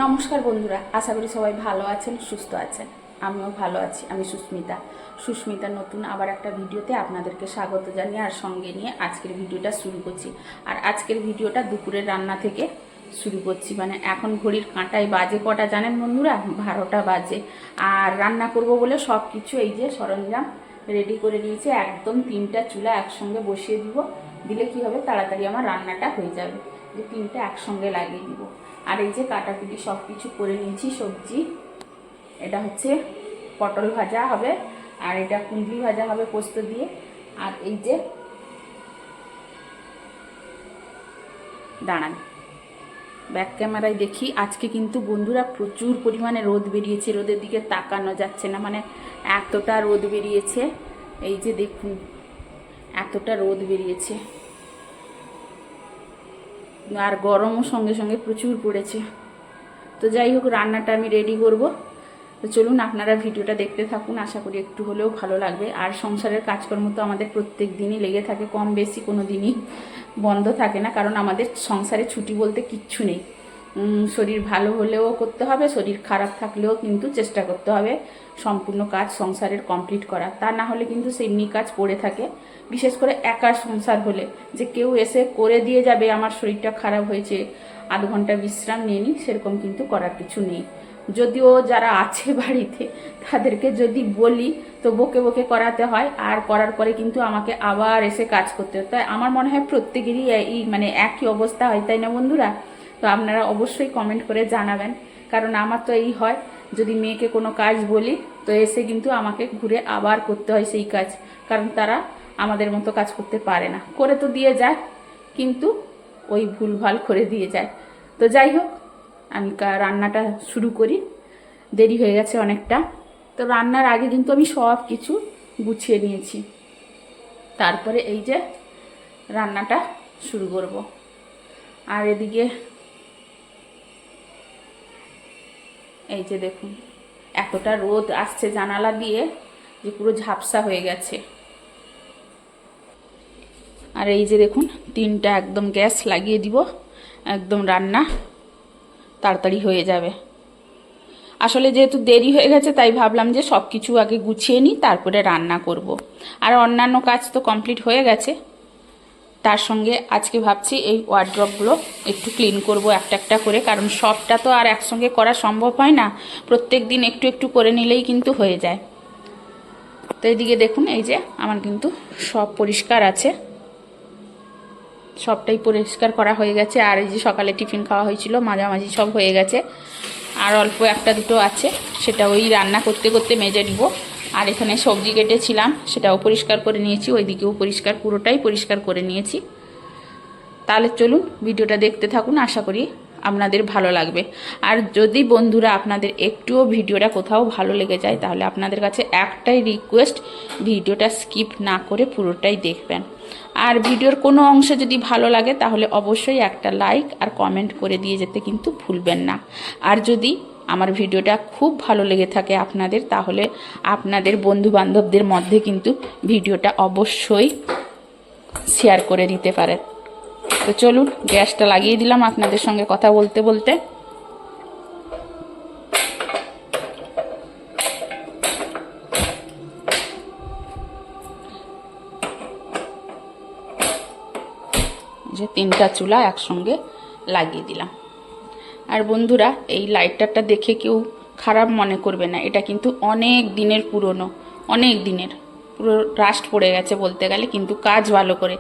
নমস্কার বন্ধুরা, আশা করি সবাই ভালো আছেন, সুস্থ আছেন। আমিও ভালো আছি। আমি সুস্মিতা নতুন আবার একটা ভিডিওতে আপনাদেরকে স্বাগত জানিয়ে আর সঙ্গে নিয়ে আজকের ভিডিওটা শুরু করছি। আর আজকের ভিডিওটা দুপুরের রান্না থেকে শুরু করছি। মানে এখন ঘড়ির কাঁটায় বাজে কটা জানেন বন্ধুরা? 12টা বাজে। আর রান্না করব বলে সব কিছু এই যে সরঞ্জাম রেডি করে নিয়েছি। একদম 3টা চুলা একসঙ্গে বসিয়ে দিব, দিলে কি হবে, তাড়াতাড়ি আমার রান্নাটা হয়ে যাবে। যে 3টা একসঙ্গে লাগিয়ে দিব। আর এই যে কাটাকুটি সব কিছু করে নিয়েছি। সবজি এটা হচ্ছে পটল ভাজা হবে, আর এটা কুঁদরি ভাজা হবে পোস্ত দিয়ে। আর এই যে দাঁড়ান, ব্যাক ক্যামেরায় দেখি। আজকে কিন্তু বন্ধুরা প্রচুর পরিমাণে রোদ বেরিয়েছে, রোদের দিকে তাকানো যাচ্ছে না, মানে এতটা রোদ বেরিয়েছে। এই যে দেখুন, এতটা রোদ বেরিয়েছে, আর গরমও সঙ্গে সঙ্গে প্রচুর পড়েছে। তো যাই হোক, রান্নাটা আমি রেডি করব। তো চলুন আপনারা ভিডিওটা দেখতে থাকুন, আশা করি একটু হলেও ভালো লাগবে। আর সংসারের কাজকর্ম তো আমাদের প্রত্যেক দিনই লেগে থাকে, কম বেশি কোনো দিনই বন্ধ থাকে না, কারণ আমাদের সংসারে ছুটি বলতে কিচ্ছু নেই। শরীর ভালো হলেও করতে হবে, শরীর খারাপ থাকলেও কিন্তু চেষ্টা করতে হবে সম্পূর্ণ কাজ সংসারের কমপ্লিট করা। তা না হলে কিন্তু সেমনি কাজ পড়ে থাকে। বিশেষ করে একার সংসার হলে যে কেউ এসে করে দিয়ে যাবে, আমার শরীরটা খারাপ হয়েছে, আধ ঘন্টা বিশ্রাম নিয়ে নিই, সেরকম কিন্তু করার কিছু নেই। যদিও যারা আছে বাড়িতে তাদেরকে যদি বলি তো বকে বকে করাতে হয়, আর করার পরে কিন্তু আমাকে আবার এসে কাজ করতে হয়। তাই আমার মনে হয় প্রত্যেকেরই এই মানে একই অবস্থা হয়, তাই না বন্ধুরা? তো আপনারা অবশ্যই কমেন্ট করে জানাবেন, কারণ আমার তো এই হয়, যদি মেয়েকে কোনো কাজ বলি তো এসে কিন্তু আমাকে ঘুরে আবার করতে হয় সেই কাজ, কারণ তারা আমাদের মতো কাজ করতে পারে না। করে তো দিয়ে যায়, কিন্তু ওই ভুলভাল করে দিয়ে যায়। তো যাই হোক, আমি রান্নাটা শুরু করি। দেরি হয়ে গেছে অনেকটা। তো রান্নার আগে কিন্তু আমি সব কিছু গুছিয়ে নিয়েছি, তারপরে এই যে রান্নাটা শুরু করব। আর এদিকে এই যে দেখুন, এতটা রোদ আসছে জানালা দিয়ে যে পুরো ঝাপসা হয়ে গেছে। আর এই যে দেখুন, 3টা একদম গ্যাস লাগিয়ে দিব, একদম রান্না তাড়াতাড়ি হয়ে যাবে। আসলে যেহেতু দেরি হয়ে গেছে তাই ভাবলাম যে সব কিছু আগে গুছিয়ে নিই, তারপরে রান্না করব। আর অন্যান্য কাজ তো কমপ্লিট হয়ে গেছে, তার সঙ্গে আজকে ভাবছি এই ওয়ার্ড্রপগুলো একটু ক্লিন করব একটা একটা করে, কারণ সবটা তো আর একসঙ্গে করা সম্ভব হয় না। প্রত্যেক দিন একটু একটু করে নিলেই কিন্তু হয়ে যায়। তো এইদিকে দেখুন, এই যে আমার কিন্তু সব পরিষ্কার আছে, সবটাই পরিষ্কার করা হয়ে গেছে। আর এই যে সকালে টিফিন খাওয়া হয়েছিল, মাঝামাঝি সব হয়ে গেছে। আর অল্প একটা দুটো আছে, সেটা ওই রান্না করতে করতে মেজে নিব। আর এখানে সবজি কেটেছিলাম, সেটাও পরিষ্কার করে নিয়েছি, ওইদিকেও পরিষ্কার, পুরোটাই পরিষ্কার করে নিয়েছি। তাহলে চলুন ভিডিওটা দেখতে থাকুন, আশা করি আপনাদের ভালো লাগবে। আর যদি বন্ধুরা আপনাদের একটুও ভিডিওটা কোথাও ভালো লেগে যায়, তাহলে আপনাদের কাছে একটাই রিকোয়েস্ট, ভিডিওটা স্কিপ না করে পুরোটাই দেখবেন। আর ভিডিওর কোনো অংশ যদি ভালো লাগে তাহলে অবশ্যই একটা লাইক আর কমেন্ট করে দিয়ে যেতে কিন্তু ভুলবেন না। আর যদি আমার ভিডিওটা খুব ভালো লেগে থাকে আপনাদের, তাহলে আপনাদের বন্ধু বান্ধবদের মধ্যে কিন্তু ভিডিওটা অবশ্যই শেয়ার করে দিতে পারেন। তো চলুন, গ্যাসটা লাগিয়ে দিলাম আপনাদের সঙ্গে কথা বলতে বলতে। যে 3টা চুলা একসঙ্গে লাগিয়ে দিলাম। আর বন্ধুরা, এই লাইটারটা দেখে কেউ খারাপ মনে করবে না, এটা কিন্তু অনেক দিনের পুরনো, অনেক দিনের, পুরো রাস্ট পড়ে গেছে বলতে গেলে, কিন্তু কাজ ভালো করে।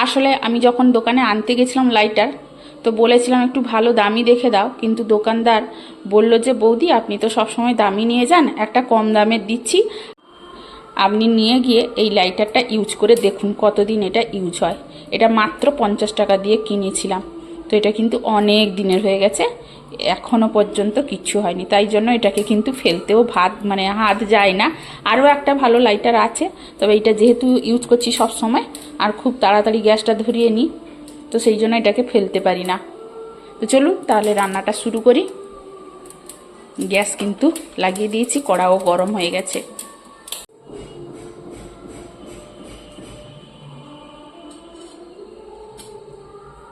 আসলে আমি যখন দোকানে আনতে গেছিলাম লাইটার, তো বলেছিলাম একটু ভালো দামি দেখে দাও, কিন্তু দোকানদার বলল যে বৌদি আপনি তো সবসময় দামি নিয়ে যান, একটা কম দামের দিচ্ছি, আপনি নিয়ে গিয়ে এই লাইটারটা ইউজ করে দেখুন কতদিন এটা ইউজ হয়। এটা মাত্র 50 টাকা দিয়ে কিনেছিলাম, তো এটা কিন্তু অনেক দিনের হয়ে গেছে, এখনও পর্যন্ত কিচ্ছু হয়নি। তাই জন্য এটাকে কিন্তু ফেলতেও হাত যায় না। আরও একটা ভালো লাইটার আছে, তবে এটা যেহেতু ইউজ করছি সব সময়, আর খুব তাড়াতাড়ি গ্যাসটা ধরিয়ে নিই, তো সেই জন্য এটাকে ফেলতে পারি না। তো চলুন তাহলে রান্নাটা শুরু করি। গ্যাস কিন্তু লাগিয়ে দিয়েছি, কড়াও গরম হয়ে গেছে।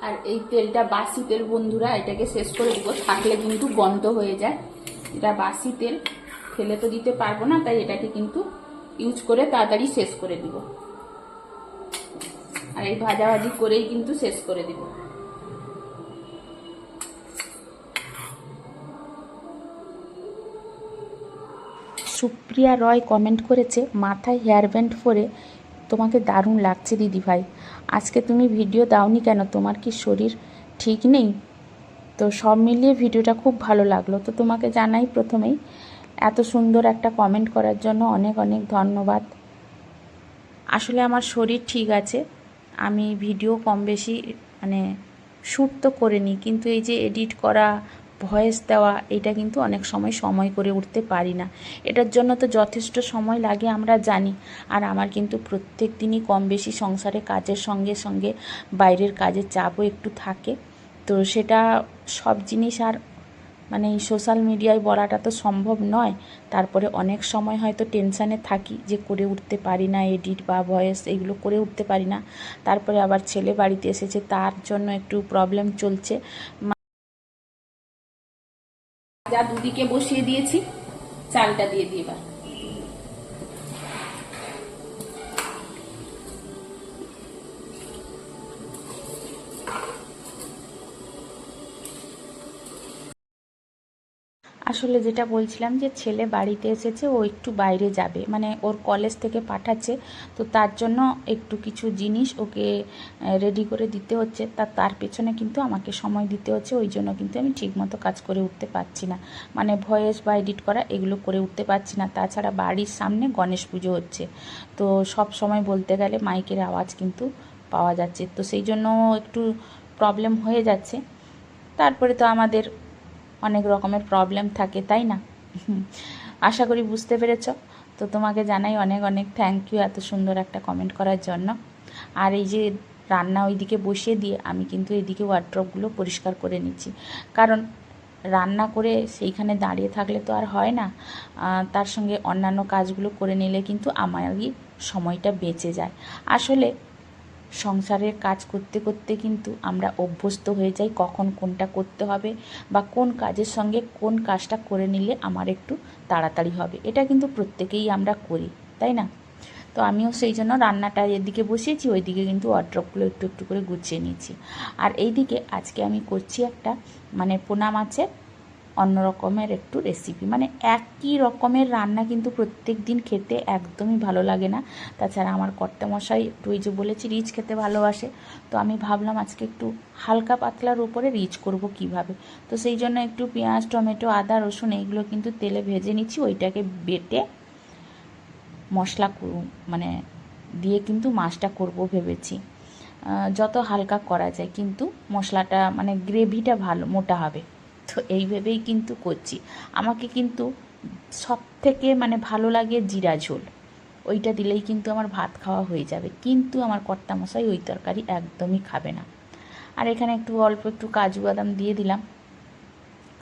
আর এই তেলটা বাসি তেল বন্ধুরা, এটাকে শেষ করে দিব, থাকলে কিন্তু গন্ধ হয়ে যায়। এটা বাসি তেল, ফেলে তো দিতে পারবো না, তাই এটাকে কিন্তু ইউজ করে তাড়াতাড়ি শেষ করে দিব। আর এই ভাজাভাজি করেই কিন্তু শেষ করে দিব। সুপ্রিয়া রয় কমেন্ট করেছে, মাথায় হেয়ার ব্যান্ড পরে তোমাকে দারুণ লাগছে দিদিভাই। আজকে তুমি ভিডিও দাওনি কেন? তোমার কি শরীর ঠিক নেই? তো সব মিলিয়ে ভিডিওটা খুব ভালো লাগলো। তো তোমাকে জানাই প্রথমেই এত সুন্দর একটা কমেন্ট করার জন্য অনেক অনেক ধন্যবাদ। আসলে আমার শরীর ঠিক আছে, আমি ভিডিও কম বেশি মানে শ্যুট তো করে নিই, কিন্তু এই যে এডিট করা, ভয়েস দেওয়া, এটা কিন্তু অনেক সময় করে উঠতে পারি না। এটার জন্য তো যথেষ্ট সময় লাগে আমরা জানি। আর আমার কিন্তু প্রত্যেক দিনই কম বেশি সংসারে কাজের সঙ্গে সঙ্গে বাইরের কাজের চাপও একটু থাকে। তো সেটা সব জিনিস আর মানে এই সোশ্যাল মিডিয়ায় বলাটা তো সম্ভব নয়। তারপরে অনেক সময় হয়তো টেনশানে থাকি যে করে উঠতে পারি না, এডিট বা ভয়েস এগুলো করে উঠতে পারি না। তারপরে আবার ছেলে বাড়িতে এসেছে, তার জন্য একটু প্রবলেম চলছে। যা দুদিকে বসিয়ে দিয়েছি, চালটা দিয়ে দিই এবার। আসলে যেটা বলছিলাম যে ছেলে বাড়িতে এসেছে, ও একটু বাইরে যাবে, মানে ওর কলেজ থেকে পাঠাচ্ছে, তো তার জন্য একটু কিছু জিনিস ওকে রেডি করে দিতে হচ্ছে। তার পেছনে কিন্তু আমাকে সময় দিতে হচ্ছে, ওই জন্য কিন্তু আমি ঠিকমতো কাজ করে উঠতে পারছি না, মানে ভয়েস বা এডিট করা এগুলো করে উঠতে পারছি না। তাছাড়া বাড়ির সামনে গণেশ পুজো হচ্ছে, তো সব সময় বলতে গেলে মাইকের আওয়াজ কিন্তু পাওয়া যাচ্ছে, তো সেই জন্য একটু প্রবলেম হয়ে যাচ্ছে। তারপরে তো আমাদের অনেক রকমের প্রবলেম থাকে, তাই না? আশা করি বুঝতে পেরেছ। তো তোমাকে জানাই অনেক অনেক থ্যাংক ইউ এত সুন্দর একটা কমেন্ট করার জন্য। আর এই যে রান্না ওইদিকে বসিয়ে দিয়ে আমি কিন্তু এইদিকে ওয়ার্ড্রপগুলো পরিষ্কার করে নিচ্ছি, কারণ রান্না করে সেইখানে দাঁড়িয়ে থাকলে তো আর হয় না। তার সঙ্গে অন্যান্য কাজগুলো করে নিলে কিন্তু আমারই সময়টা বেঁচে যায়। আসলে সংসারের কাজ করতে করতে কিন্তু আমরা অভ্যস্ত হয়ে যাই কখন কোনটা করতে হবে, বা কোন কাজের সঙ্গে কোন কাজটা করে নিলে আমার একটু তাড়াতাড়ি হবে। এটা কিন্তু প্রত্যেকেই আমরা করি, তাই না? তো আমিও সেই জন্য রান্নাটা এদিকে বসিয়েছি, ওইদিকে কিন্তু ওয়ার্ড্রপগুলো একটু একটু করে গুছিয়ে নিচ্ছি। আর এইদিকে আজকে আমি করছি একটা মানে পোনা মাছের অন্য রকমের একটু রেসিপি, মানে একই রকমের রান্না কিন্তু প্রত্যেক দিন খেতে একদমই ভালো লাগে না। তাছাড়া আমার কর্তামশাই একটু ওই যে বলেছি রিচ খেতে ভালোবাসে, তো আমি ভাবলাম আজকে একটু হালকা পাতলার উপরে রিচ করব কিভাবে। তো সেই জন্য একটু পেঁয়াজ, টমেটো, আদা, রসুন এইগুলো কিন্তু তেলে ভেজে নিচ্ছি, ওইটাকে বেটে মশলা মানে দিয়ে কিন্তু মাছটা করব ভেবেছি। যত হালকা করা যায়, কিন্তু মশলাটা মানে গ্রেভিটা ভালো মোটা হবে, তো এই ভেবেই কিন্তু করছি। আমাকে কিন্তু সব থেকে মানে ভালো লাগে জিরা ঝোল, ওইটা দিলেই কিন্তু আমার ভাত খাওয়া হয়ে যাবে, কিন্তু আমার কর্তামশাই ওই তরকারি একদমই খাবে না। আর এখানে একটু অল্প একটু কাজু বাদাম দিয়ে দিলাম,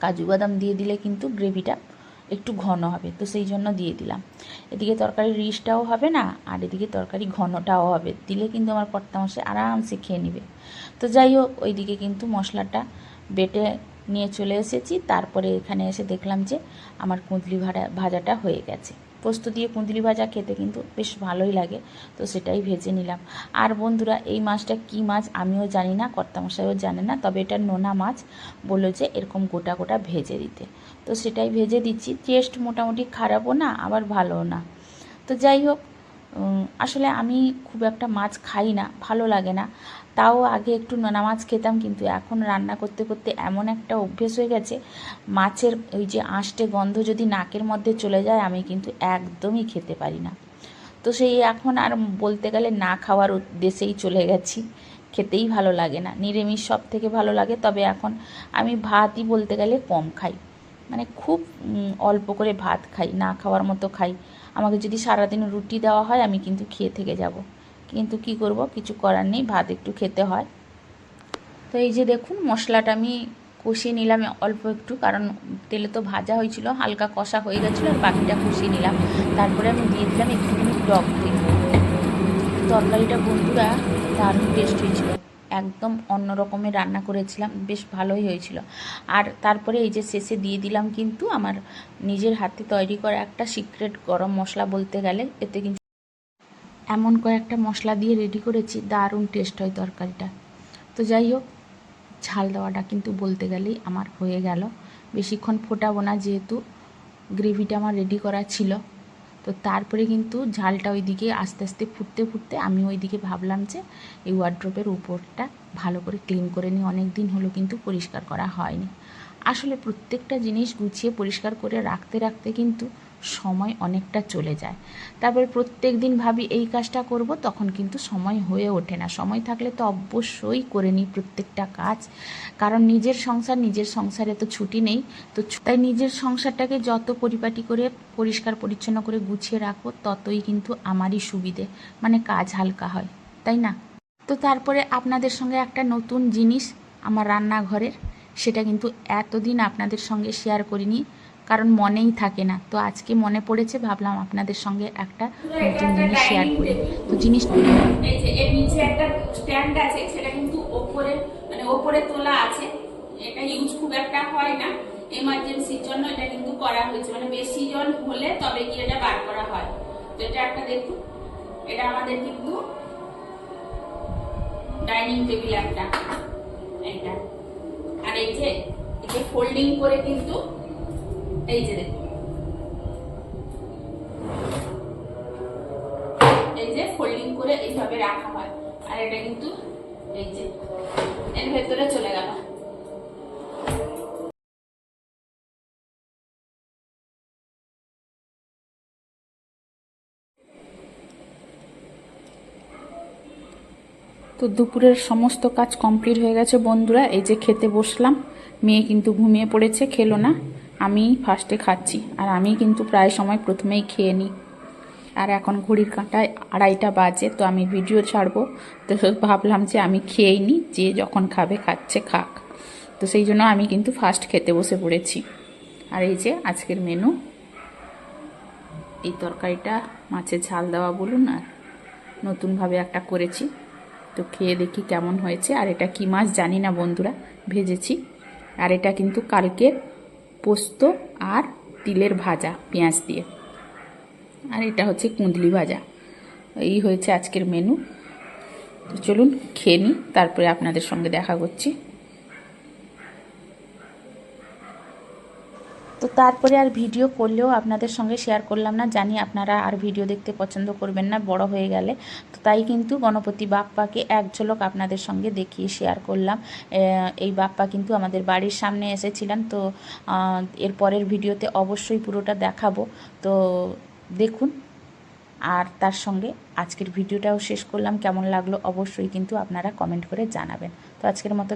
কাজু বাদাম দিয়ে দিলে কিন্তু গ্রেভিটা একটু ঘন হবে, তো সেই জন্য দিয়ে দিলাম। এদিকে তরকারি রিচটাও হবে না, আর এদিকে তরকারি ঘনটাও হবে, দিলে কিন্তু আমার কর্তামশাই আরামসে খেয়ে নেবে। তো যাই হোক, ওইদিকে কিন্তু মশলাটা বেটে নিয়ে চলে এসেছি। তারপরে এখানে এসে দেখলাম যে আমার কুঁদলি ভাজাটা হয়ে গেছে। পোস্ত দিয়ে কুঁদলি ভাজা খেতে কিন্তু বেশ ভালোই লাগে, তো সেটাই ভেজে নিলাম। আর বন্ধুরা, এই মাছটা কী মাছ আমিও জানি না, কর্তামশাইও জানে না, তবে এটা নোনা মাছ, বললো যে এরকম গোটা গোটা ভেজে দিতে, তো সেটাই ভেজে দিচ্ছি। টেস্ট মোটামুটি খারাপও না, আবার ভালোও না। তো যাই হোক, আসলে আমি খুব একটা মাছ খাই না, ভালো লাগে না। তাও আগে একটু নোনা মাছ খেতাম, কিন্তু এখন রান্না করতে করতে এমন একটা অভ্যেস হয়ে গেছে, মাছের ওই যে আঁশটে গন্ধ যদি নাকের মধ্যে চলে যায়, আমি কিন্তু একদমই খেতে পারি না। তো সেই এখন আর বলতে গেলে না খাওয়ার উদ্দেশ্যেই চলে গেছি, খেতেই ভালো লাগে না, নিরামিষ সব থেকে ভালো লাগে। তবে এখন আমি ভাতই বলতে গেলে কম খাই, মানে খুব অল্প করে ভাত খাই, না খাওয়ার মতো খাই। আমাকে যদি সারাদিন রুটি দেওয়া হয়, আমি কিন্তু খেয়ে থেকে যাব, কিন্তু কি করব, কিছু করার নেই, ভাত একটু খেতে হয়। তো এই যে দেখুন, মশলাটা আমি কষিয়ে নিলাম অল্প একটু, কারণ তেলে তো ভাজা হয়েছিল, হালকা কষা হয়ে গেছিলো, আর বাকিটা কষিয়ে নিলাম। তারপরে আমি দিয়ে দিলাম একটুখানি টক দই। তরকারিটা বন্ধুরা দারুণ টেস্ট হয়েছিল। একদম অন্য রকমের রান্না করেছিলাম, বেশ ভালোই হয়েছিল। আর তারপরে এই যে শেষে দিয়ে দিলাম কিন্তু আমার নিজের হাতে তৈরি করা একটা সিক্রেট গরম মশলা বলতে গেলে। এতে কিন্তু এমন কয়েকটা মশলা দিয়ে রেডি করেছি, দারুণ টেস্ট হয় তরকারিটা। তো যাই হোক, ঝাল দেওয়াটা কিন্তু বলতে গেলেই আমার হয়ে গেল। বেশিক্ষণ ফোটাবো না, যেহেতু গ্রেভিটা আমার রেডি করা ছিল। তো তারপরে কিন্তু ঝালটা ওইদিকে আস্তে আস্তে ফুটতে ফুটতে আমি ওইদিকে ভাবলাম যে এই ওয়ার্ড্রোবের উপরটা ভালো করে ক্লিন করে নিই, অনেক দিন হলো কিন্তু পরিষ্কার করা হয়নি। আসলে প্রত্যেকটা জিনিস গুছিয়ে পরিষ্কার করে রাখতে রাখতে কিন্তু সময় অনেকটা চলে যায়। তারপরে প্রত্যেক দিন ভাবি এই কাজটা করব, তখন কিন্তু সময় হয়ে ওঠে না। সময় থাকলে তো অবশ্যই করে নিই প্রত্যেকটা কাজ, কারণ নিজের সংসারে তো ছুটি নেই। তো তাই নিজের সংসারটাকে যত পরিপাটি করে পরিষ্কার পরিচ্ছন্ন করে গুছিয়ে রাখবো, ততই কিন্তু আমারই সুবিধে, মানে কাজ হালকা হয়, তাই না? তো তারপরে আপনাদের সঙ্গে একটা নতুন জিনিস আমার রান্নাঘরের, সেটা কিন্তু এতদিন আপনাদের সঙ্গে শেয়ার করিনি, কারণ মনেই থাকে না। তো আজকে মনে পড়েছে, ভাবলাম আপনাদের সঙ্গে একটা নতুন জিনিস শেয়ার করি। তো জিনিসটা এই যে এর নিচে একটা স্ট্যান্ড আছে, সেটা কিন্তু ওপরে মানে ওপরে তোলা আছে। এটা ইউজ খুব একটা হয় না, এমার্জেন্সির জন্য এটা কিন্তু করা হয়েছে, মানে বেশি জন হলে তবে গিয়ে এটা বার করা হয়। তো এটা একটা দেখুন, এটা আমাদের কিন্তু ডাইনিং টেবিল একটা এইটা। আর এই যে ফোল্ডিং করে কিন্তু এই যে দেখুন, এই যে ফোল্ডিং করে এইভাবে রাখা হয়। আর এটা কিন্তু এই যে এর ভেতরে চলে গেল। তো দুপুরের সমস্ত কাজ কমপ্লিট হয়ে গেছে বন্ধুরা। এই যে খেতে বসলাম, মেয়ে কিন্তু ঘুমিয়ে পড়েছে, খেলো না, আমি ফার্স্টে খাচ্ছি। আর আমি কিন্তু প্রায় সময় প্রথমেই খেয়ে নিই। আর এখন ঘড়ির কাঁটায় 2:30 বাজে, তো আমি ভিডিও ছাড়বো, তো ভাবলাম যে আমি খেয়েই নিই, যে যখন খাবে খাচ্ছে খাক। তো সেই জন্য আমি কিন্তু ফার্স্ট খেতে বসে পড়েছি। আর এই যে আজকের মেনু, এই তরকারিটা মাছের ঝাল দেওয়া বলুন, আর নতুনভাবে একটা করেছি, তো খেয়ে দেখি কেমন হয়েছে। আর এটা কি মাছ জানি না বন্ধুরা, ভেজেছি। আর এটা কিন্তু কালকের পোস্ত আর তিলের ভাজা পেঁয়াজ দিয়ে। আর এটা হচ্ছে কুঁদলি ভাজা। এই হয়েছে আজকের মেনু। তো চলুন খেয়ে নিই, তারপরে আপনাদের সঙ্গে দেখা করছি। তো তারপরে আর ভিডিও করলেও আপনাদের সঙ্গে শেয়ার করলাম না, জানি আপনারা আর ভিডিও দেখতে পছন্দ করবেন না বড় হয়ে গেলে। তো তাই কিন্তু গণপতি বাপ্পাকে এক ঝলক আপনাদের সঙ্গে দেখিয়ে শেয়ার করলাম। এই বাপ্পা কিন্তু আমাদের বাড়ির সামনে এসেছিলেন, তো এর পরের ভিডিওতে অবশ্যই পুরোটা দেখাবো, তো দেখুন। আর তার সঙ্গে আজকের ভিডিওটাও শেষ করলাম, কেমন লাগলো অবশ্যই কিন্তু আপনারা কমেন্ট করে জানাবেন। তো আজকের মতো